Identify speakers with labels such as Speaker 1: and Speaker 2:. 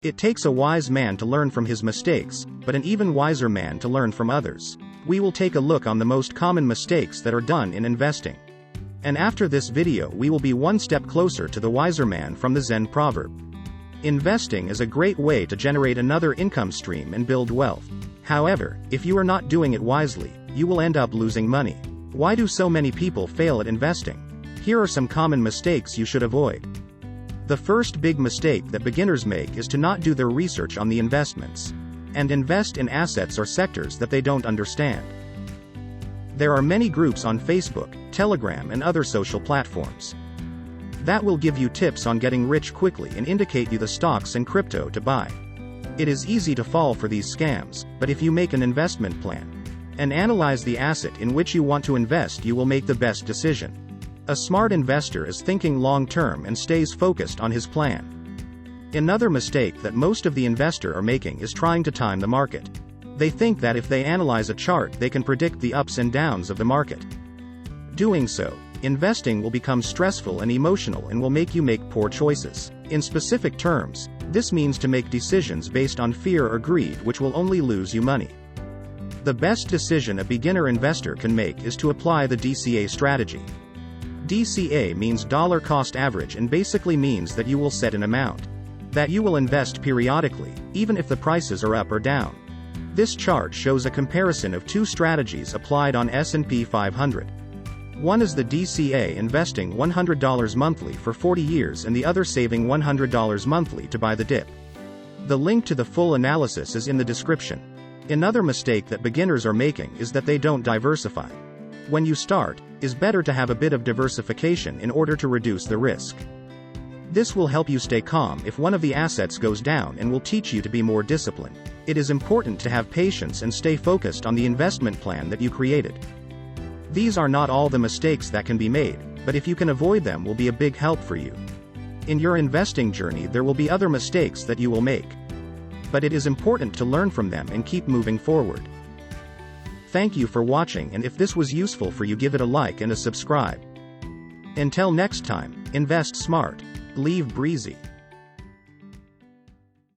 Speaker 1: It takes a wise man to learn from his mistakes, but an even wiser man to learn from others. We will take a look on the most common mistakes that are done in investing. And after this video we will be one step closer to the wiser man from the Zen proverb. Investing is a great way to generate another income stream and build wealth. However, if you are not doing it wisely, you will end up losing money. Why do so many people fail at investing? Here are some common mistakes you should avoid. The first big mistake that beginners make is to not do their research on the investments and invest in assets or sectors that they don't understand. There are many groups on Facebook, Telegram, and other social platforms that will give you tips on getting rich quickly and indicate you the stocks and crypto to buy. It is easy to fall for these scams, but if you make an investment plan and analyze the asset in which you want to invest, you will make the best decision. A smart investor is thinking long-term and stays focused on his plan. Another mistake that most of the investors are making is trying to time the market. They think that if they analyze a chart they can predict the ups and downs of the market. Doing so, investing will become stressful and emotional and will make you make poor choices. In specific terms, this means to make decisions based on fear or greed which will only lose you money. The best decision a beginner investor can make is to apply the DCA strategy. DCA means dollar cost average and basically means that you will set an amount that you will invest periodically, even if the prices are up or down. This chart shows a comparison of two strategies applied on S&P 500. One is the DCA investing $100 monthly for 40 years and the other saving $100 monthly to buy the dip. The link to the full analysis is in the description. Another mistake that beginners are making is that they don't diversify. When you start, it's better to have a bit of diversification in order to reduce the risk. This will help you stay calm if one of the assets goes down and will teach you to be more disciplined. It is important to have patience and stay focused on the investment plan that you created. These are not all the mistakes that can be made, but if you can avoid them will be a big help for you. In your investing journey there will be other mistakes that you will make. But it is important to learn from them and keep moving forward. Thank you for watching, and if this was useful for you, give it a like and a subscribe. Until next time, invest smart, live breezy.